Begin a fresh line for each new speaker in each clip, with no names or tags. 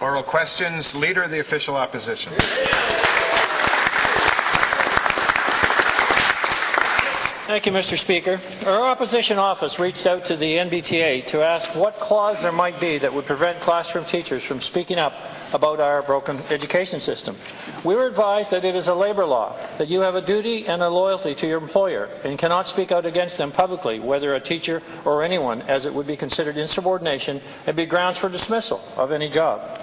Oral questions. Leader of the Official Opposition.
Thank you, Mr. Speaker. Our opposition office reached out to the NBTA to ask what clause there might be that would prevent classroom teachers from speaking up about our broken education system. We were advised that it is a labour law, that you have a duty and a loyalty to your employer and cannot speak out against them publicly, whether a teacher or anyone, as it would be considered insubordination and be grounds for dismissal of any job.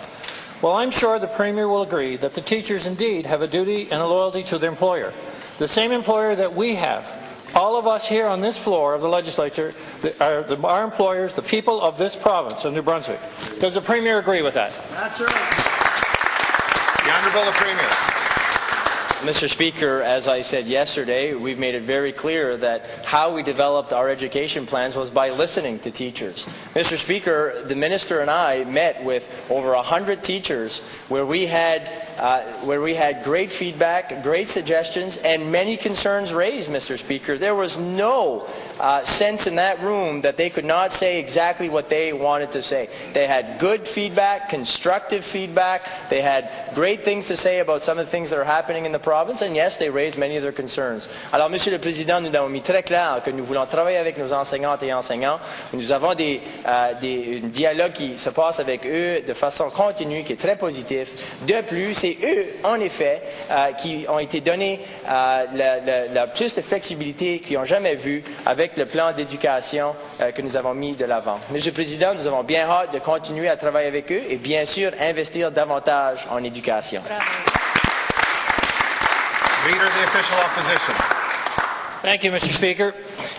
Well, I'm sure the Premier will agree that the teachers indeed have a duty and a loyalty to their employer, the same employer that we have. All of us here on this floor of the legislature are our employers, the people of this province of New Brunswick. Does the Premier agree with that?
That's right.
The Honourable Premier.
Mr. Speaker, as I said yesterday, we've made it very clear that how we developed our education plans was by listening to teachers. Mr. Speaker, the Minister and I met with over 100 teachers where we had great feedback, great suggestions, and many concerns raised, Mr. Speaker. There was no sense in that room that they could not say exactly what they wanted to say. They had good feedback, constructive feedback. They had great things to say about some of the things that are happening in the province, and yes, they raised many of their concerns. Alors, Monsieur le Président, nous avons mis très clair que nous voulons travailler avec nos enseignantes et enseignants. Nous avons un dialogue qui se passe avec eux de façon continue, qui est très positif. De plus, c'est eux, en effet, qui ont été donnés la plus de flexibilité qu'ils n'ont jamais vu avec le plan d'éducation que nous avons mis de l'avant. Monsieur le Président, nous avons bien hâte de continuer à travailler avec eux et bien sûr investir davantage en éducation.
Leader of the Official Opposition.
Thank you, Mr. Speaker.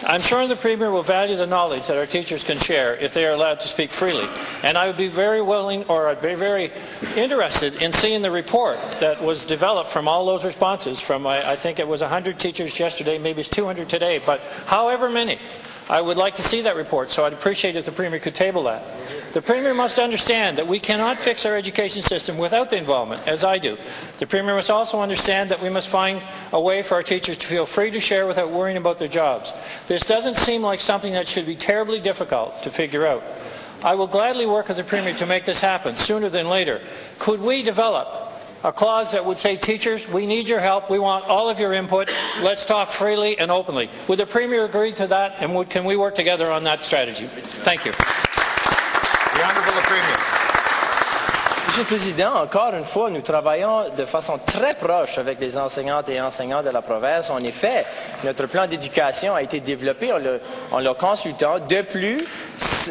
I'm sure the Premier will value the knowledge that our teachers can share if they are allowed to speak freely. And I would be very willing, or I'd be very interested in seeing the report that was developed from all those responses from, I think it was 100 teachers yesterday, maybe it's 200 today, but however many. I would like to see that report, so I'd appreciate if the Premier could table that. The Premier must understand that we cannot fix our education system without the involvement, as I do. The Premier must also understand that we must find a way for our teachers to feel free to share without worrying about their jobs. This doesn't seem like something that should be terribly difficult to figure out. I will gladly work with the Premier to make this happen sooner than later. Could we develop a clause that would say, teachers, we need your help, we want all of your input, let's talk freely and openly. Would the Premier agree to that, and can we work together on that strategy? Thank you.
The Honourable Premier.
Monsieur le Président, encore une fois, nous travaillons de façon très proche avec les enseignantes et enseignants de la province. En effet, notre plan d'éducation a été développé en le consultant. De plus,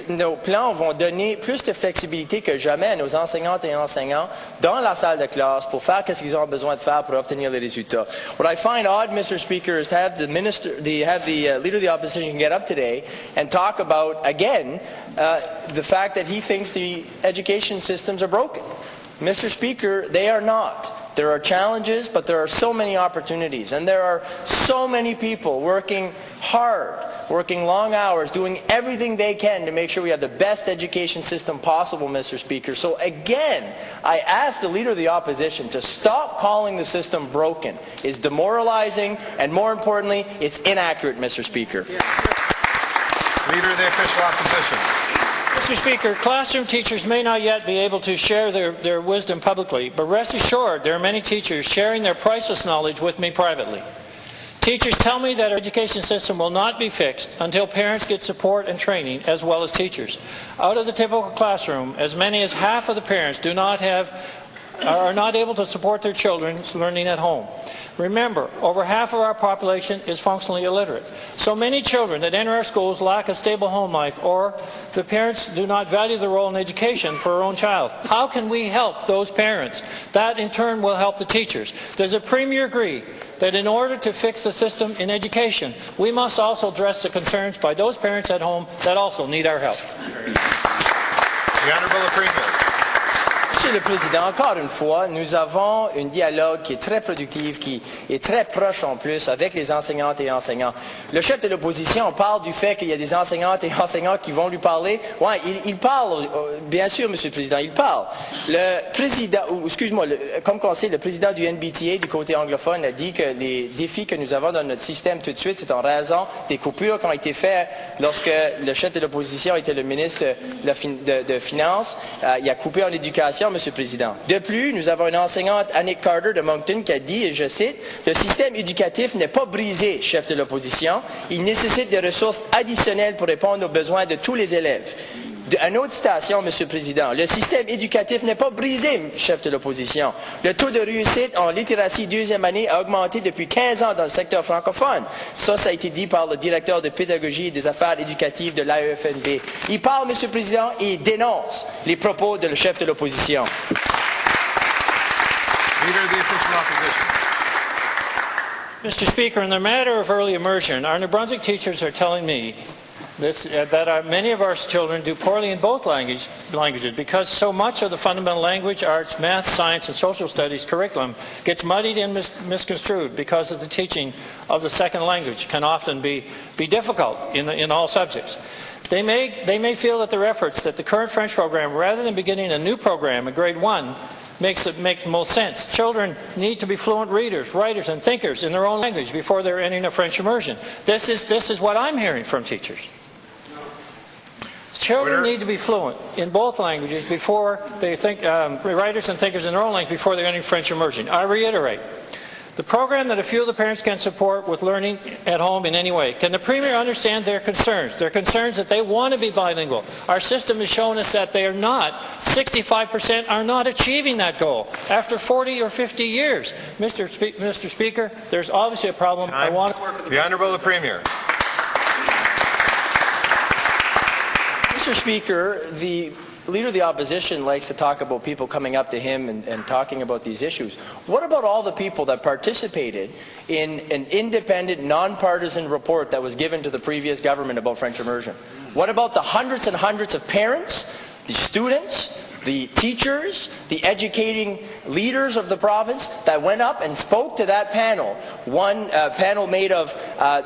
nos plans vont donner plus de flexibilité que jamais à nos enseignantes et enseignants dans la salle de classe pour faire ce qu'ils ont besoin de faire pour obtenir les résultats. What I find odd, Mr. Speaker, is to have the Leader of the Opposition get up today and talk about, again, the fact that he thinks the education systems are broken. Mr. Speaker, they are not. There are challenges, but there are so many opportunities. And there are so many people working hard, working long hours, doing everything they can to make sure we have the best education system possible, Mr. Speaker. So again, I ask the Leader of the Opposition to stop calling the system broken. It's demoralizing, and more importantly, it's inaccurate, Mr. Speaker.
Leader of the Official Opposition.
Mr. Speaker, classroom teachers may not yet be able to share their wisdom publicly, but rest assured there are many teachers sharing their priceless knowledge with me privately. Teachers tell me that our education system will not be fixed until parents get support and training as well as teachers. Out of the typical classroom, as many as half of the parents are not able to support their children's learning at home. Remember, over half of our population is functionally illiterate. So many children that enter our schools lack a stable home life, or the parents do not value the role in education for our own child. How can we help those parents? That in turn will help the teachers. Does the Premier agree that in order to fix the system in education, we must also address the concerns by those parents at home that also need our help?
The Honourable Premier.
Monsieur le Président, encore une fois, nous avons un dialogue qui est très productif, qui est très proche en plus avec les enseignantes et enseignants. Le chef de l'opposition parle du fait qu'il y a des enseignantes et enseignants qui vont lui parler. Oui, il parle, bien sûr, Monsieur le Président, il parle. Le président, comme on sait, le président du NBTA du côté anglophone a dit que les défis que nous avons dans notre système tout de suite, c'est en raison des coupures qui ont été faites lorsque le chef de l'opposition était le ministre de Finances. Il a coupé en éducation. Monsieur le Président. De plus, nous avons une enseignante, Annick Carter de Moncton, qui a dit, et je cite, « Le système éducatif n'est pas brisé, chef de l'opposition. Il nécessite des ressources additionnelles pour répondre aux besoins de tous les élèves. » Une autre citation, Monsieur le Président. « Le système éducatif n'est pas brisé, chef de l'opposition. Le taux de réussite en littératie deuxième année a augmenté depuis 15 ans dans le secteur francophone. » Ça a été dit par le directeur de pédagogie et des affaires éducatives de l'AEFNB. Il parle, Monsieur le Président, et il dénonce les propos de le chef de l'opposition.
Leader of the official opposition.
Mr. Speaker, in the matter of early immersion, our New Brunswick teachers are telling me that many of our children do poorly in both languages because so much of the fundamental language, arts, math, science, and social studies curriculum gets muddied and misconstrued because of the teaching of the second language can often be difficult in all subjects. They may feel that their efforts that the current French program, rather than beginning a new program in grade 1, makes most sense. Children need to be fluent readers, writers, and thinkers in their own language before they're entering a French immersion. This is what I'm hearing from teachers. Children need to be fluent in both languages before they think, writers and thinkers in their own language before they're entering French immersion. I reiterate, the program that a few of the parents can support with learning at home in any way. Can the Premier understand their concerns? Their concerns that they want to be bilingual. Our system has shown us that they are not. 65% are not achieving that goal after 40 or 50 years. Mr. Speaker, there's obviously a problem.
Time.
I want to work with
the Honourable the Premier.
Mr. Speaker, the Leader of the Opposition likes to talk about people coming up to him and talking about these issues. What about all the people that participated in an independent, nonpartisan report that was given to the previous government about French immersion? What about the hundreds and hundreds of parents, the students, the teachers, the educating leaders of the province that went up and spoke to that panel? One panel made of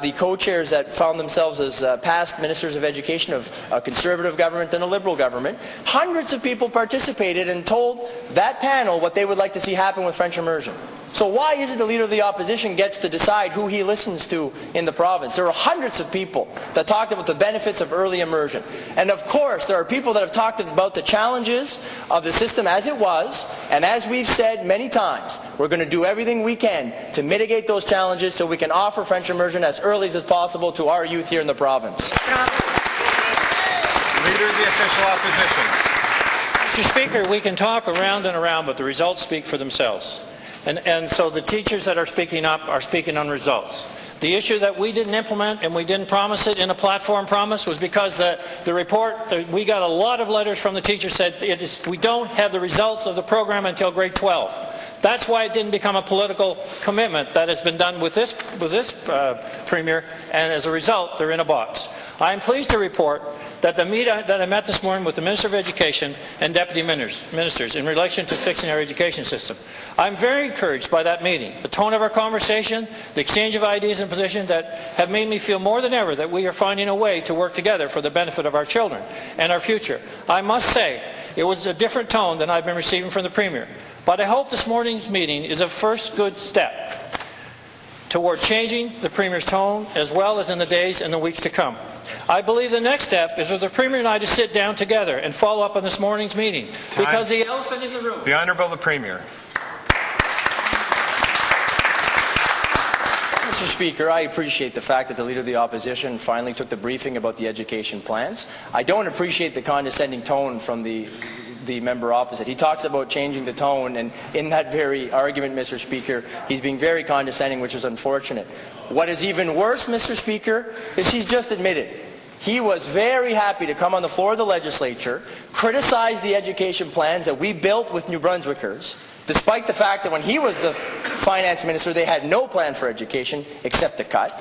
the co-chairs that found themselves as past ministers of education of a conservative government and a liberal government. Hundreds of people participated and told that panel what they would like to see happen with French immersion. So why is it the Leader of the Opposition gets to decide who he listens to in the province? There are hundreds of people that talked about the benefits of early immersion. And of course, there are people that have talked about the challenges of the system as it was. And as we've said many times, we're going to do everything we can to mitigate those challenges so we can offer French immersion as early as possible to our youth here in the province.
Leader of the official opposition.
Mr. Speaker, we can talk around and around, but the results speak for themselves. And so the teachers that are speaking up are speaking on results. The issue that we didn't implement and we didn't promise it in a platform promise was because the report, we got a lot of letters from the teachers said we don't have the results of the program until grade 12. That's why it didn't become a political commitment that has been done with this Premier, and as a result, they're in a box. I am pleased to report that I met this morning with the Minister of Education and Deputy Ministers in relation to fixing our education system. I'm very encouraged by that meeting, the tone of our conversation, the exchange of ideas and positions that have made me feel more than ever that we are finding a way to work together for the benefit of our children and our future. I must say, it was a different tone than I've been receiving from the Premier. But I hope this morning's meeting is a first good step toward changing the Premier's tone as well as in the days and the weeks to come. I believe the next step is for the Premier and I to sit down together and follow up on this morning's meeting.
Time.
Because the elephant in the room...
The Honourable the Premier.
Mr. Speaker, I appreciate the fact that the Leader of the Opposition finally took the briefing about the education plans. I don't appreciate the condescending tone from the member opposite. He talks about changing the tone, and in that very argument, Mr. Speaker, he's being very condescending, which is unfortunate. What is even worse, Mr. Speaker, is he's just admitted he was very happy to come on the floor of the legislature, criticize the education plans that we built with New Brunswickers, despite the fact that when he was the finance minister, they had no plan for education except to cut.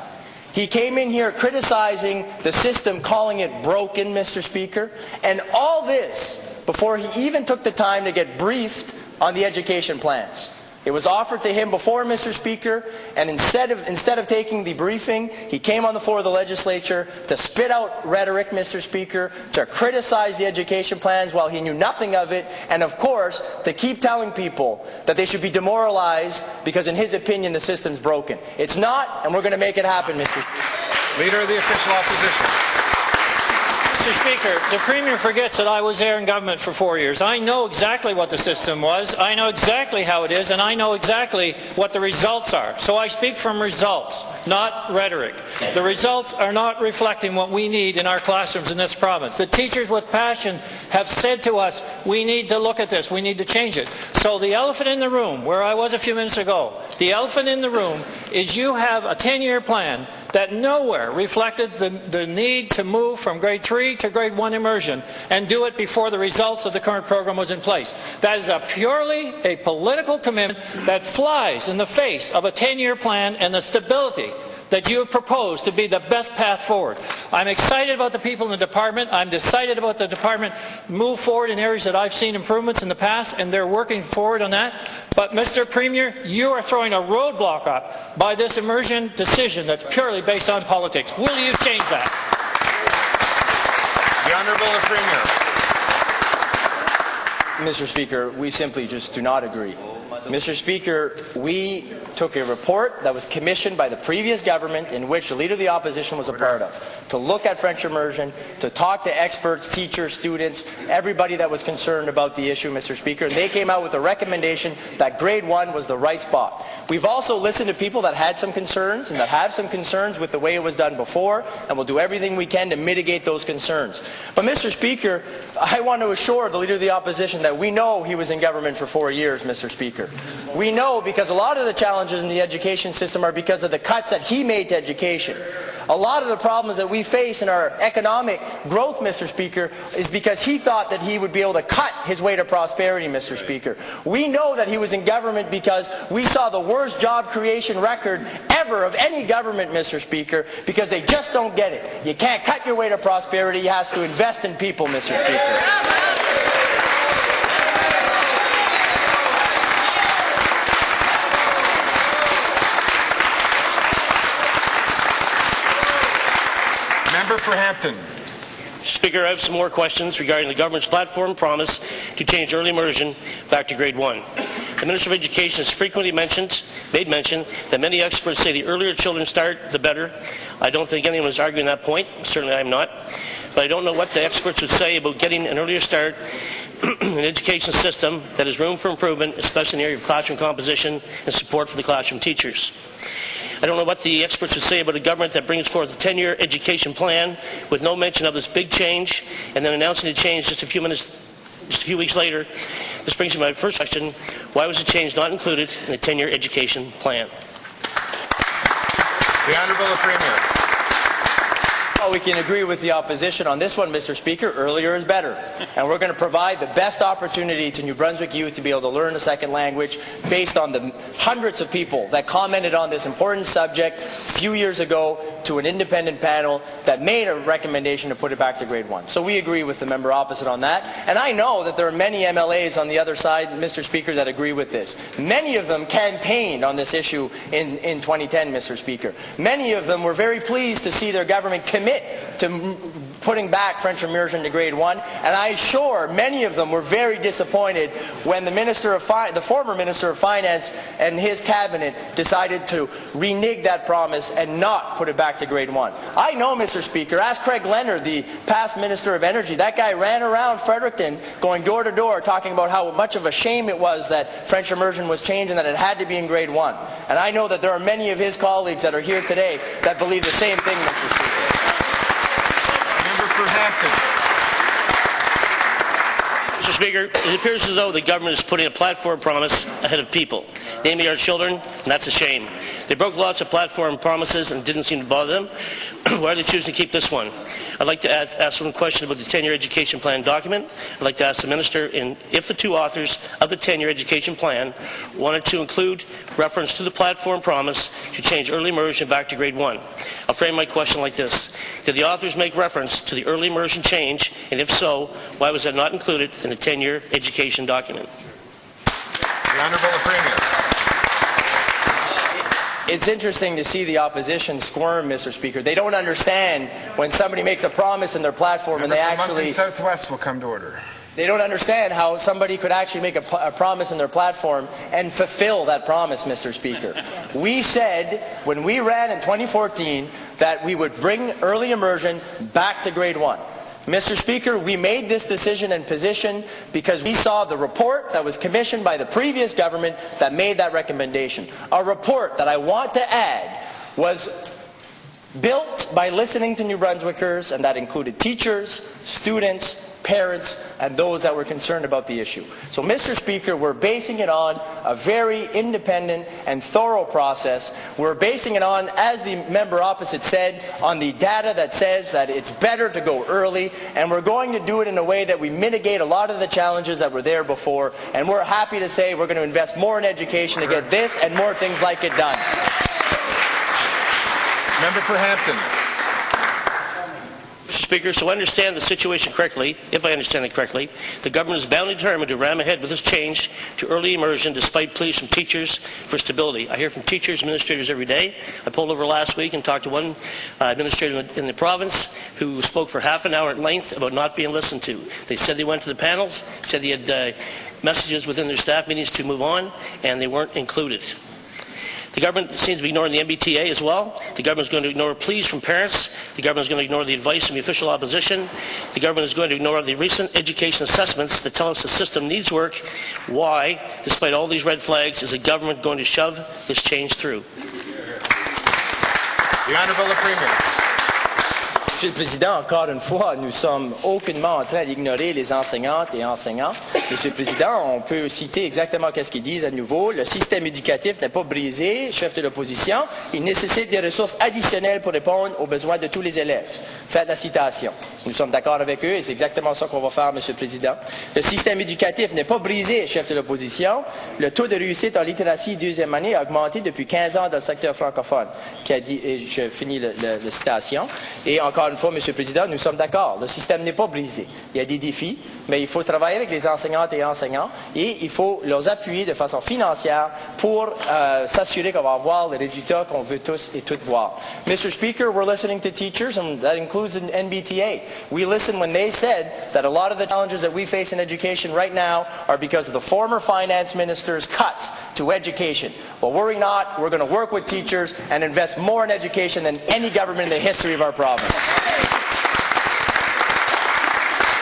He came in here criticizing the system, calling it broken, Mr. Speaker, and all this before he even took the time to get briefed on the education plans. It was offered to him before, Mr. Speaker, and instead of taking the briefing, he came on the floor of the legislature to spit out rhetoric, Mr. Speaker, to criticize the education plans while he knew nothing of it, and of course, to keep telling people that they should be demoralized because in his opinion the system's broken. It's not, and we're going to make it happen, Mr. Speaker.
Leader of the official opposition.
Mr. Mr. Speaker, the Premier forgets that I was there in government for 4 years. I know exactly what the system was, I know exactly how it is, and I know exactly what the results are. So I speak from results, not rhetoric. The results are not reflecting what we need in our classrooms in this province. The teachers with passion have said to us, we need to look at this, we need to change it. So the elephant in the room, where I was a few minutes ago, the elephant in the room is you have a 10-year plan that nowhere reflected the need to move from grade 3 to grade 1 immersion and do it before the results of the current program was in place. That is purely a political commitment that flies in the face of a 10-year plan and the stability that you have proposed to be the best path forward. I'm excited about the people in the department. I'm decided about the department move forward in areas that I've seen improvements in the past, and they're working forward on that. But, Mr. Premier, you are throwing a roadblock up by this immersion decision that's purely based on politics. Will you change that?
The Honourable Premier.
Mr. Speaker, we simply just do not agree. Mr. Speaker, we took a report that was commissioned by the previous government in which the Leader of the Opposition was a part of, to look at French immersion, to talk to experts, teachers, students, everybody that was concerned about the issue, Mr. Speaker, and they came out with a recommendation that grade 1 was the right spot. We've also listened to people that had some concerns and that have some concerns with the way it was done before, and we'll do everything we can to mitigate those concerns. But, Mr. Speaker, I want to assure the Leader of the Opposition that we know he was in government for 4 years, Mr. Speaker. We know because a lot of the challenges in the education system are because of the cuts that he made to education. A lot of the problems that we face in our economic growth, Mr. Speaker, is because he thought that he would be able to cut his way to prosperity, Mr. Speaker. We know that he was in government because we saw the worst job creation record ever of any government, Mr. Speaker, because they just don't get it. You can't cut your way to prosperity. You have to invest in people, Mr. Speaker.
Member for Hampton.
Speaker, I have some more questions regarding the government's platform promise to change early immersion back to grade 1. The Minister of Education has frequently made mention that many experts say the earlier children start, the better. I don't think anyone is arguing that point. Certainly I am not. But I don't know what the experts would say about getting an earlier start in an education system that has room for improvement, especially in the area of classroom composition and support for the classroom teachers. I don't know what the experts would say about a government that brings forth a 10-year education plan with no mention of this big change and then announcing the change just a few weeks later. This brings me to my first question. Why was the change not included in the 10-year education plan?
The Honourable Premier.
Well, we can agree with the opposition on this one, Mr. Speaker. Earlier is better. And we're going to provide the best opportunity to New Brunswick youth to be able to learn a second language based on the hundreds of people that commented on this important subject a few years ago to an independent panel that made a recommendation to put it back to grade 1. So we agree with the member opposite on that. And I know that there are many MLAs on the other side, Mr. Speaker, that agree with this. Many of them campaigned on this issue in 2010, Mr. Speaker. Many of them were very pleased to see their government commit to putting back French immersion to grade 1, and I'm sure many of them were very disappointed when the former Minister of Finance and his cabinet decided to renege that promise and not put it back to grade 1. I know, Mr. Speaker, ask Craig Leonard, the past Minister of Energy. That guy ran around Fredericton going door to door talking about how much of a shame it was that French immersion was changed and that it had to be in grade 1. And I know that there are many of his colleagues that are here today that believe the same thing, Mr. Speaker.
For Hampton.
Mr. Speaker, it appears as though the government is putting a platform promise ahead of people, namely our children, and that's a shame. They broke lots of platform promises and didn't seem to bother them. Why are they choosing to keep this one? I'd like to ask one question about the 10-year education plan document. I'd like to ask the Minister if the two authors of the 10-year education plan wanted to include reference to the platform promise to change early immersion back to grade 1. I'll frame my question like this. Did the authors make reference to the early immersion change, and if so, why was that not included in the 10-year education document?
The Honourable Premier.
It's interesting to see the opposition squirm, Mr. Speaker. They don't understand when somebody makes a promise in their platform and they actually...
Southwest will come to order.
They don't understand how somebody could actually make a promise in their platform and fulfill that promise, Mr. Speaker. We said, when we ran in 2014, that we would bring early immersion back to grade 1. Mr. Speaker, we made this decision and position because we saw the report that was commissioned by the previous government that made that recommendation. A report that I want to add was built by listening to New Brunswickers, and that included teachers, students, parents, and those that were concerned about the issue. So, Mr. Speaker, we're basing it on a very independent and thorough process. We're basing it on, as the member opposite said, on the data that says that it's better to go early, and we're going to do it in a way that we mitigate a lot of the challenges that were there before, and we're happy to say we're going to invest more in education to get this and more things like it done.
Member for Hampton.
Mr. Speaker, so I understand the situation correctly, if I understand it correctly, the government is bound and determined to ram ahead with this change to early immersion despite pleas from teachers for stability. I hear from teachers, administrators every day. I pulled over last week and talked to one administrator in the province who spoke for half an hour at length about not being listened to. They said they went to the panels, said they had messages within their staff meetings to move on, and they weren't included. The government seems to be ignoring the MBTA as well. The government is going to ignore pleas from parents. The government is going to ignore the advice from the official opposition. The government is going to ignore the recent education assessments that tell us the system needs work. Why, despite all these red flags, is the government going to shove this change through?
The Honourable Premier.
Monsieur le Président, encore une fois, nous sommes aucunement en train d'ignorer les enseignantes et enseignants. Monsieur le Président, on peut citer exactement ce qu'ils disent à nouveau. Le système éducatif n'est pas brisé, chef de l'opposition. Il nécessite des ressources additionnelles pour répondre aux besoins de tous les élèves. Faites la citation. Nous sommes d'accord avec eux et c'est exactement ça qu'on va faire, Monsieur le Président. Le système éducatif n'est pas brisé, chef de l'opposition. Le taux de réussite en littératie deuxième année a augmenté depuis 15 ans dans le secteur francophone. Qui a dit, et je finis la citation. Et encore une fois, Monsieur le Président, nous sommes d'accord. Le système n'est pas brisé. Il y a des défis, mais il faut travailler avec les enseignantes et enseignants et il faut les appuyer de façon financière pour s'assurer qu'on va avoir les résultats qu'on veut tous et toutes voir. Mr. Speaker, we're listening to teachers, and that includes an NBTA. We listened when they said that a lot of the challenges that we face in education right now are because of the former finance minister's cuts to education. Well, worry not. We're going to work with teachers and invest more in education than any government in the history of our province.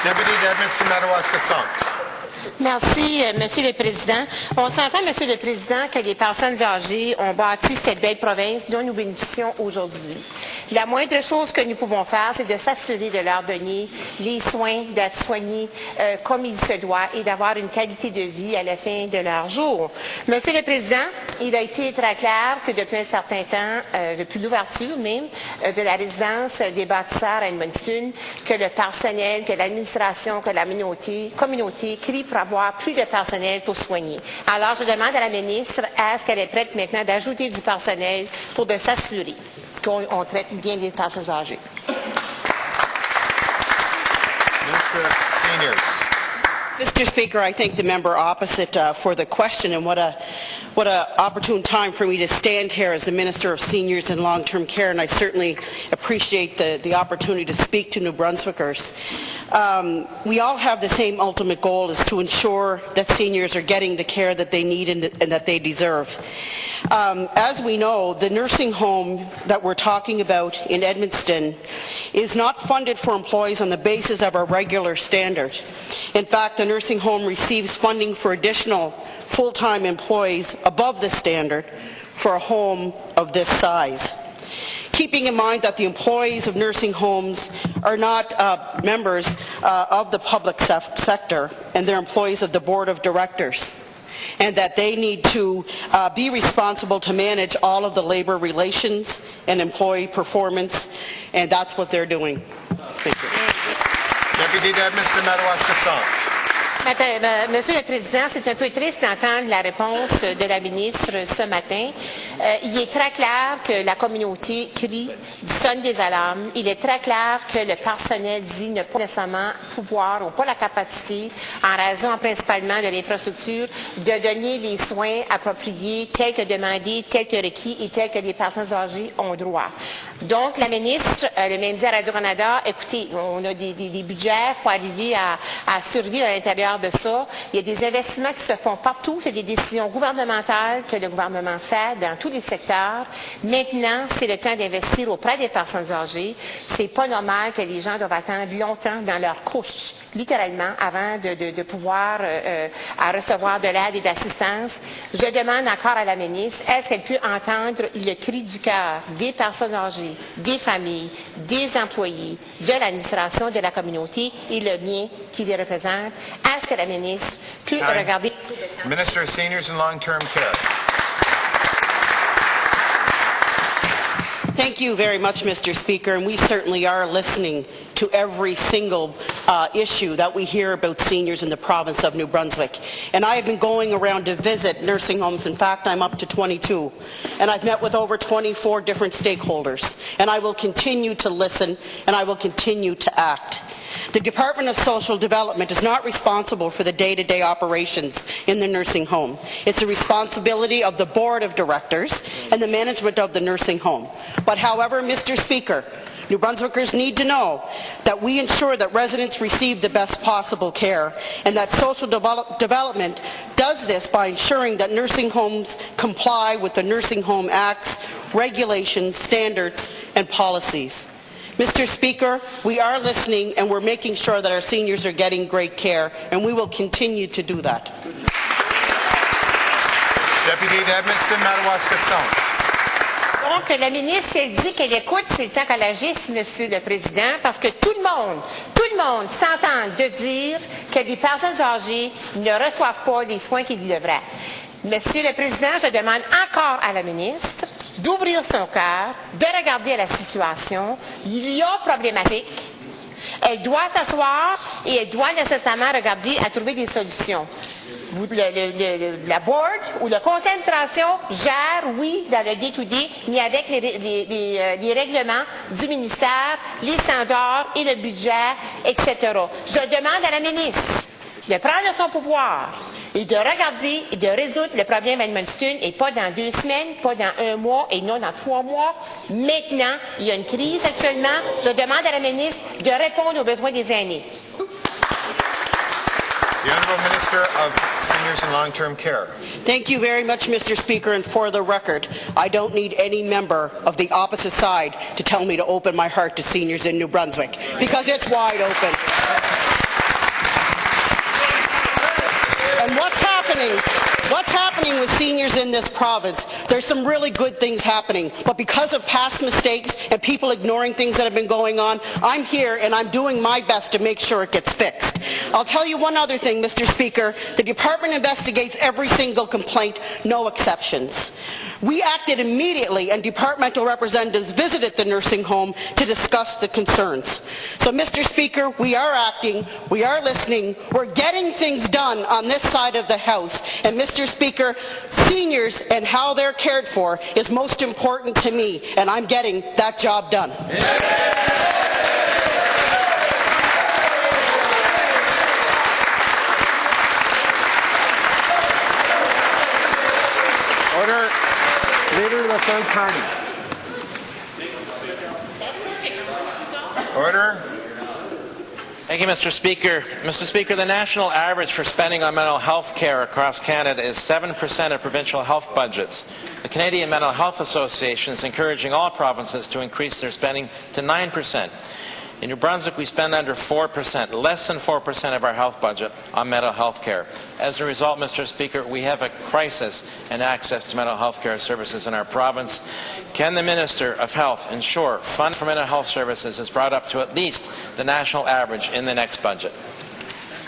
Deputy Minister Madawaska Centre.
Merci, Monsieur le Président. On s'entend, Monsieur le Président, que les personnes âgées ont bâti cette belle province dont nous bénéficions aujourd'hui. La moindre chose que nous pouvons faire, c'est de s'assurer de leur donner les soins, d'être soignés comme il se doit et d'avoir une qualité de vie à la fin de leur jour. Monsieur le Président, il a été très clair que depuis un certain temps, depuis l'ouverture même de la résidence des bâtisseurs à Edmundston, que le personnel, que l'administration, que la communauté crient pour avoir plus de personnel pour soigner. Alors, je demande à la ministre, est-ce qu'elle est prête maintenant d'ajouter du personnel pour de s'assurer qu'on traite bien les personnes âgées?
Mr. Speaker, I thank the member opposite for the question, and what a opportune time for me to stand here as the Minister of Seniors and Long-Term Care, and I certainly appreciate the opportunity to speak to New Brunswickers. We all have the same ultimate goal, is to ensure that seniors are getting the care that they need and that they deserve. As we know, the nursing home that we're talking about in Edmundston is not funded for employees on the basis of our regular standard. In fact, the nursing home receives funding for additional full-time employees above the standard for a home of this size. Keeping in mind that the employees of nursing homes are not members of the public sector, and they're employees of the board of directors, and that they need to be responsible to manage all of the labor relations and employee performance, and that's what they're doing. Thank you.
Deputy Minister Madawaska Centre.
Monsieur le Président, c'est un peu triste d'entendre la réponse de la ministre ce matin. Il est très clair que la communauté crie, sonne des alarmes. Il est très clair que le personnel dit ne pas nécessairement pouvoir ou pas la capacité, en raison principalement de l'infrastructure, de donner les soins appropriés tels que demandés, tels que requis et tels que les personnes âgées ont droit. Donc, la ministre, le même dit à Radio-Canada, écoutez, on a des budgets, il faut arriver à survivre à l'intérieur l'intérieur de ça. Il y a des investissements qui se font partout. C'est des décisions gouvernementales que le gouvernement fait dans tous les secteurs. Maintenant, c'est le temps d'investir auprès des personnes âgées. C'est pas normal que les gens doivent attendre longtemps dans leur couche, littéralement, avant de pouvoir à recevoir de l'aide et d'assistance. Je demande encore à la ministre, est-ce qu'elle peut entendre le cri du cœur des personnes âgées, des familles, des employés, de l'administration, de la communauté et le mien qui les représente? Est-ce que la ministre peut regarder...
Minister of Seniors and Long-Term Care.
Thank you very much, Mr. Speaker, and we certainly are listening to every single issue that we hear about seniors in the province of New Brunswick. And I have been going around to visit nursing homes. In fact, I'm up to 22. And I've met with over 24 different stakeholders. And I will continue to listen, and I will continue to act. The Department of Social Development is not responsible for the day-to-day operations in the nursing home. It's the responsibility of the Board of Directors and the management of the nursing home. But however, Mr. Speaker, New Brunswickers need to know that we ensure that residents receive the best possible care and that social development does this by ensuring that nursing homes comply with the Nursing Home Act's regulations, standards, and policies. Mr. Speaker, we are listening and we're making sure that our seniors are getting great care, and we will continue to do that.
Deputy Edmiston Madawaska Centre.
Donc, la ministre, elle dit qu'elle écoute, c'est le temps qu'elle agisse, Monsieur le Président, parce que tout le monde s'entend de dire que les personnes âgées ne reçoivent pas les soins qu'ils devraient. Monsieur le Président, je demande encore à la ministre d'ouvrir son cœur, de regarder la situation. Il y a problématique. Elle doit s'asseoir et elle doit nécessairement regarder à trouver des solutions. La board ou le conseil d'administration gère, oui, dans le day-to-day, mais avec les règlements du ministère, les standards et le budget, etc. Je demande à la ministre de prendre son pouvoir et de regarder et de résoudre le problème à Edmundston, et pas dans 2 semaines, pas dans 1 mois et non dans 3 mois. Maintenant, il y a une crise actuellement. Je demande à la ministre de répondre aux besoins des aînés.
The Honourable Minister of Seniors and Long-Term Care.
Thank you very much, Mr. Speaker, and for the record, I don't need any member of the opposite side to tell me to open my heart to seniors in New Brunswick, because it's wide open. And what's happening with seniors in this province, there's some really good things happening, but because of past mistakes and people ignoring things that have been going on, I'm here and I'm doing my best to make sure it gets fixed. I'll tell you one other thing, Mr. Speaker. The department investigates every single complaint, no exceptions. We acted immediately, and departmental representatives visited the nursing home to discuss the concerns. So, Mr. Speaker, we are acting, we are listening, we're getting things done on this side of the House. And, Mr. Speaker, seniors and how they're cared for is most important to me, and I'm getting that job done.
Order. Leader of the Third Party. Order.
Thank you, Mr. Speaker. Mr. Speaker, the national average for spending on mental health care across Canada is 7% of provincial health budgets. The Canadian Mental Health Association is encouraging all provinces to increase their spending to 9%. In New Brunswick, we spend under 4%, less than 4% of our health budget on mental health care. As a result, Mr. Speaker, we have a crisis in access to mental health care services in our province. Can the Minister of Health ensure funding for mental health services is brought up to at least the national average in the next budget?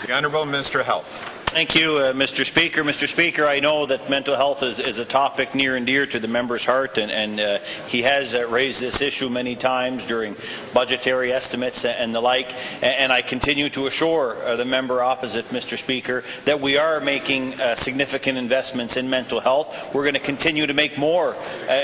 The Honourable Minister of Health.
Thank you, Mr. Speaker. Mr. Speaker, I know that mental health is a topic near and dear to the member's heart, and he has raised this issue many times during budgetary estimates and the like, and I continue to assure the member opposite, Mr. Speaker, that we are making significant investments in mental health. We're going to continue to make more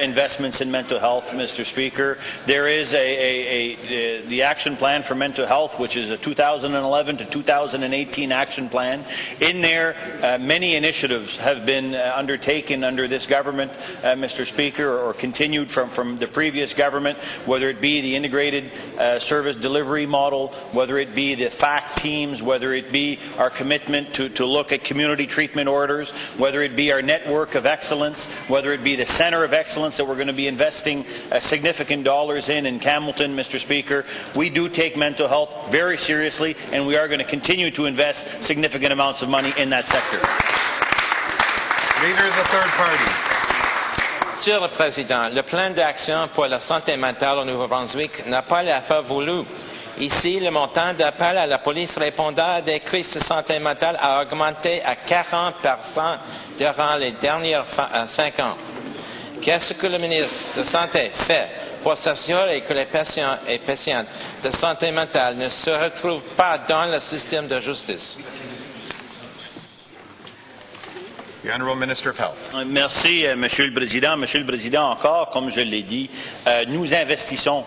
investments in mental health, Mr. Speaker. There is the Action Plan for Mental Health, which is a 2011 to 2018 action plan. In in there, many initiatives have been undertaken under this government, Mr. Speaker, or continued from the previous government, whether it be the integrated service delivery model, whether it be the FACT teams, whether it be our commitment to look at community treatment orders, whether it be our network of excellence, whether it be the Centre of Excellence that we're going to be investing significant dollars in Hamilton, Mr. Speaker. We do take mental health very seriously, and we are going to continue to invest significant amounts of money in that sector.
Leader of the third party.
Monsieur le Président, le plan d'action pour la santé mentale au Nouveau-Brunswick n'a pas l'effet voulu. Ici, le montant d'appel à la police répondant à des crises de santé mentale a augmenté à 40% durant les derniers 5 ans. Qu'est-ce que le ministre de la Santé fait pour s'assurer que les patients et patientes de santé mentale ne se retrouvent pas dans le système de justice?
The Honourable Minister of Health.
Merci, Monsieur le Président. Monsieur le Président, encore, comme je l'ai dit, nous investissons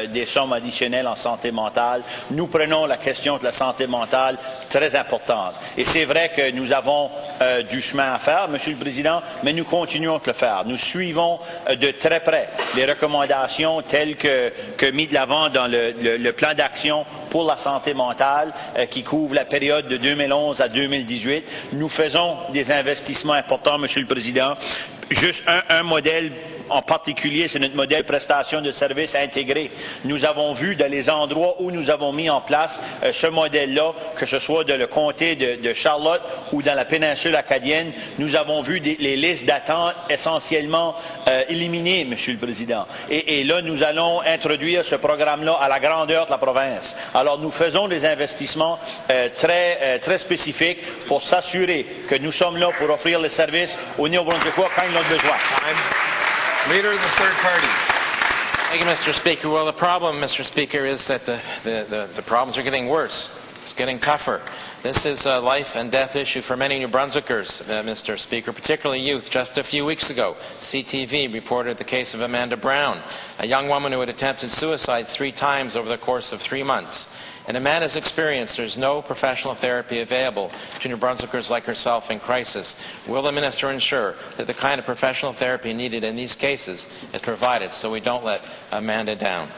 des sommes additionnelles en santé mentale. Nous prenons la question de la santé mentale très importante. Et c'est vrai que nous avons du chemin à faire, Monsieur le Président, mais nous continuons de le faire. Nous suivons de très près les recommandations telles que mises de l'avant dans le plan d'action pour la santé mentale qui couvre la période de 2011 à 2018. Nous faisons des investissements importants, Monsieur le Président. Juste un modèle en particulier, c'est notre modèle prestation de services intégrés. Nous avons vu dans les endroits où nous avons mis en place ce modèle-là, que ce soit dans le comté de Charlotte ou dans la péninsule acadienne, nous avons vu les listes d'attente essentiellement éliminées, Monsieur le Président. Et là, nous allons introduire ce programme-là à la grandeur de la province. Alors, nous faisons des investissements très spécifiques pour s'assurer que nous sommes là pour offrir les services aux Néo-Brunswickois quand ils en ont besoin.
Leader of the third party.
Thank you, Mr. Speaker. Well, the problem, Mr. Speaker, is that the problems are getting worse. It's getting tougher. This is a life and death issue for many New Brunswickers, Mr. Speaker, particularly youth. Just a few weeks ago, CTV reported the case of Amanda Brown, a young woman who had attempted suicide 3 times over the course of 3 months. In Amanda's experience, there's no professional therapy available to New Brunswickers like herself in crisis. Will the minister ensure that the kind of professional therapy needed in these cases is provided so we don't let Amanda down?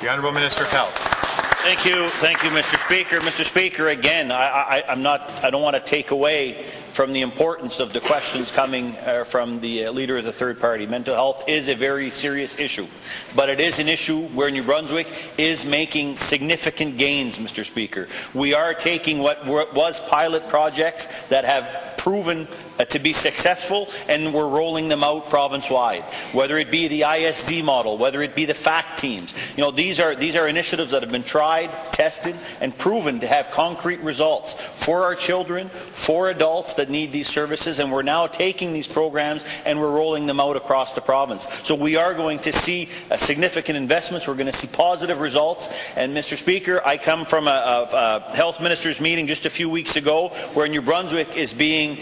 The Honourable Minister of Health.
Thank you, Mr. Speaker. Mr. Speaker, again, I don't want to take away from the importance of the questions coming from the Leader of the Third Party. Mental health is a very serious issue, but it is an issue where New Brunswick is making significant gains, Mr. Speaker. We are taking what was pilot projects that have proven to be successful, and we're rolling them out province-wide. Whether it be the ISD model, whether it be the FACT teams, these are initiatives that have been tried, tested, and proven to have concrete results for our children, for adults that need these services, and we're now taking these programs and we're rolling them out across the province. So we are going to see significant investments. We're going to see positive results. And Mr. Speaker, I come from a health ministers meeting just a few weeks ago where New Brunswick is being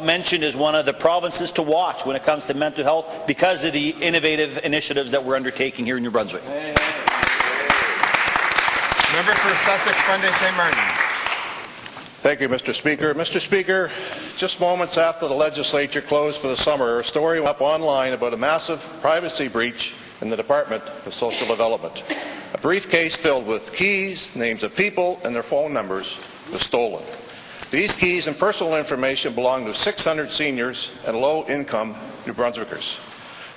mentioned as one of the provinces to watch when it comes to mental health because of the innovative initiatives that we're undertaking here in New Brunswick.
Member for Sussex Fundy St. Martin.
Thank you, Mr. Speaker. Mr. Speaker, just moments after the legislature closed for the summer, a story went up online about a massive privacy breach in the Department of Social Development. A briefcase filled with keys, names of people, and their phone numbers was stolen. These keys and personal information belong to 600 seniors and low-income New Brunswickers.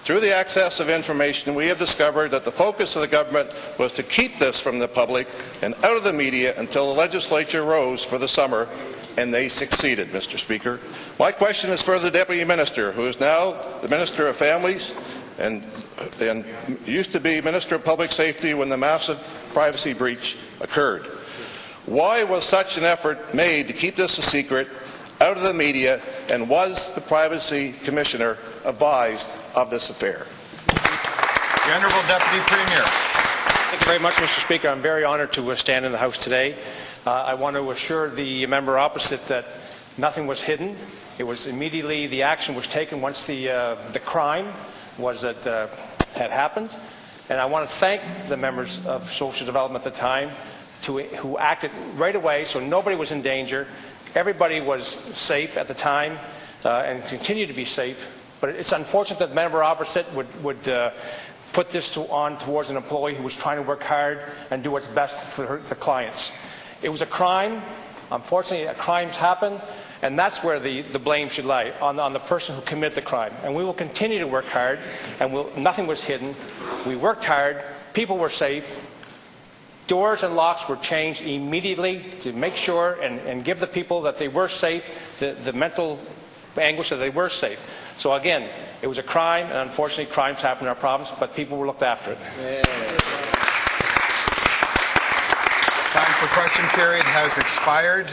Through the access of information, we have discovered that the focus of the government was to keep this from the public and out of the media until the legislature rose for the summer, and they succeeded, Mr. Speaker. My question is for the Deputy Minister, who is now the Minister of Families and used to be Minister of Public Safety when the massive privacy breach occurred. Why was such an effort made to keep this a secret, out of the media, and was the Privacy Commissioner advised of this affair?
The Honourable Deputy Premier.
Thank you very much, Mr. Speaker. I'm very honoured to stand in the House today. I want to assure the member opposite that nothing was hidden. It was immediately the action was taken once the crime had happened. And I want to thank the members of Social Development at the time who acted right away, so nobody was in danger. Everybody was safe at the time and continued to be safe. But it's unfortunate that the member opposite would put this on towards an employee who was trying to work hard and do what's best for the clients. It was a crime. Unfortunately, crimes happen, and that's where the blame should lie, on the person who committed the crime. And we will continue to work hard, and nothing was hidden. We worked hard. People were safe. Doors and locks were changed immediately to make sure and give the people that they were safe, the mental anguish that they were safe. So again, it was a crime, and unfortunately crimes happen in our province, but people were looked after it.
Time for question period has expired.